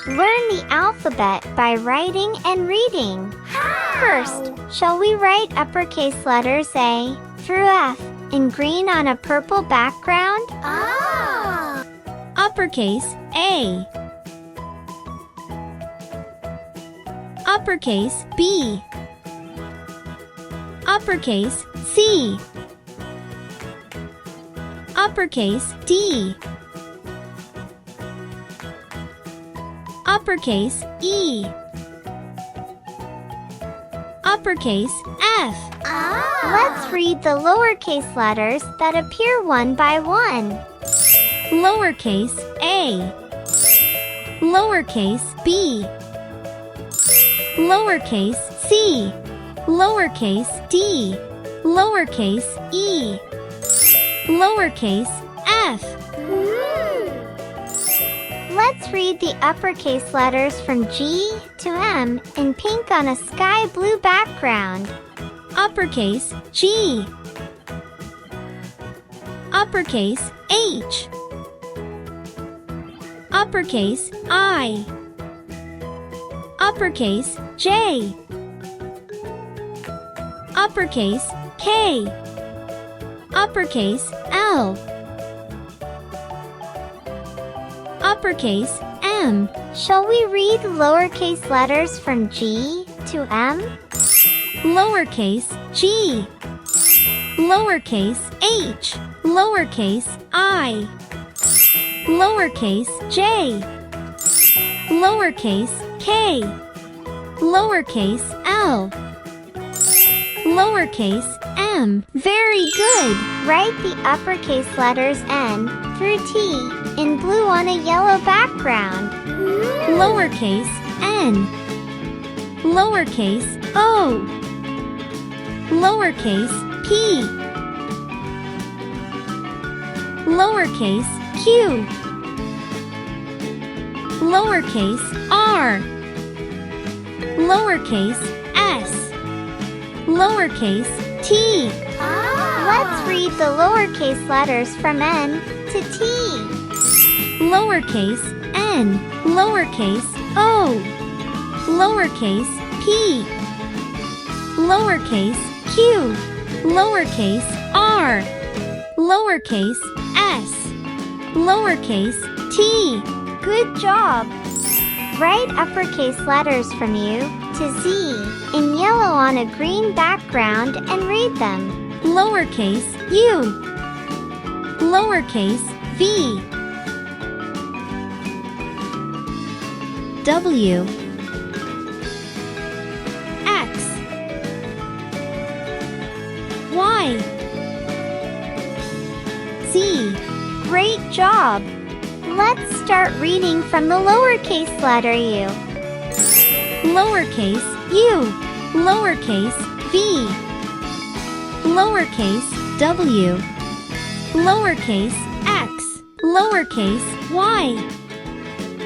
Learn the alphabet by writing and reading. First, shall we write uppercase letters A through F in green on a purple background? Uppercase A. Uppercase B. Uppercase C. Uppercase D. Uppercase E. Uppercase F. Let's read the lowercase letters that appear one by one. Lowercase A. Lowercase B. Lowercase C. Lowercase D. Lowercase E. Lowercase F. Let's read the uppercase letters from G to M in pink on a sky blue background. Uppercase G. Uppercase H. Uppercase I. Uppercase J. Uppercase K. Uppercase L. Uppercase M. Shall we read lowercase letters from G to M? Lowercase G. Lowercase H. Lowercase I. Lowercase J. Lowercase K. Lowercase L. Lowercase M. Very good! Write the uppercase letters N through T in blue on a yellow background. Lowercase n. Lowercase o. Lowercase p. Lowercase q. Lowercase r. Lowercase s. Lowercase t. Let's read the lowercase letters from N to T. Lowercase n. Lowercase o. Lowercase p. Lowercase q. Lowercase r. Lowercase s. Lowercase t. Good job! Write uppercase letters from U to Z in yellow on a green background and read them. Lowercase u. Lowercase v. W. X. Y. Z. Great job! Let's start reading from the lowercase letter U. Lowercase u. Lowercase v. Lowercase w. Lowercase x. Lowercase y.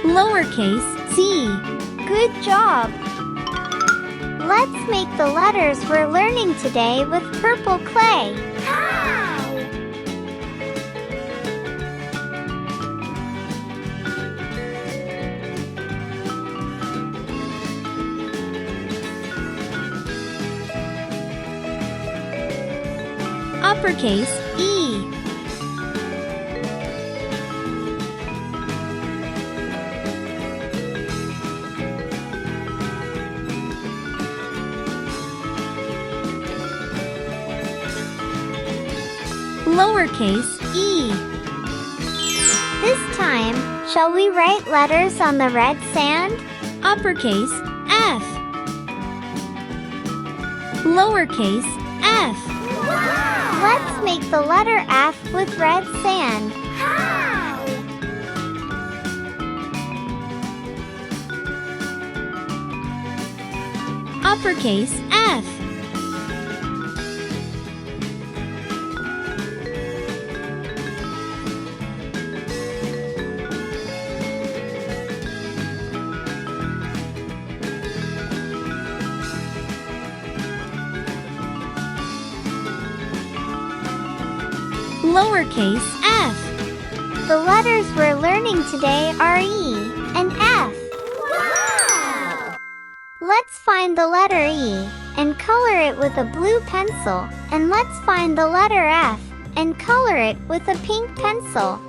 Lowercase z. Good job! Let's make the letters we're learning today with purple clay. Uppercase E. Lowercase e. This time, shall we write letters on the red sand? Uppercase F. Lowercase f. Let's make the letter F with red sand. Uppercase F. Lowercase f. The letters we're learning today are E and F. Let's find the letter E and color it with a blue pencil. And let's find the letter F and color it with a pink pencil.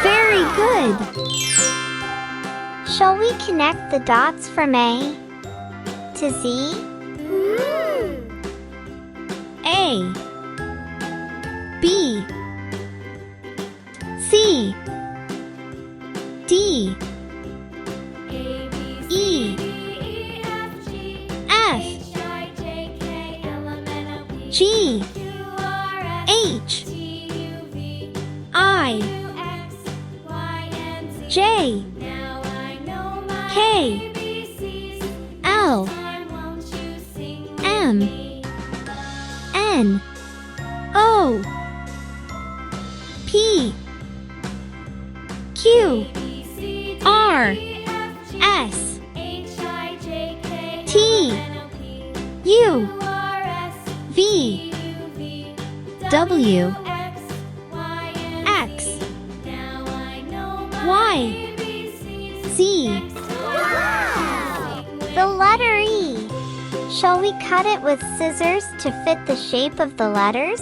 Very good! Shall we connect the dots from A to Z? A, B, C, D, E, F, G, H, I, J, K, L, M, N, O, P, Q, R, S, T, U, V, W, X, Y, Z. The letter E. Shall we cut it with scissors to fit the shape of the letters?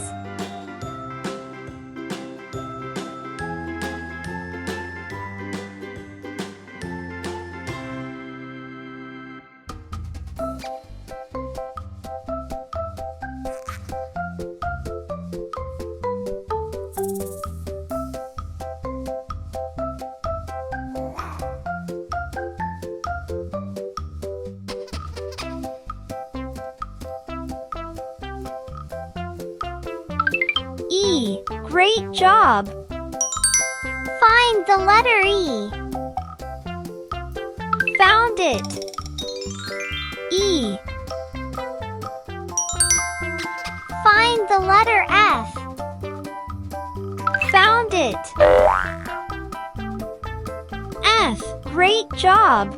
E. Great job! Find the letter E. Found it. E. Find the letter F. Found it. F. Great job!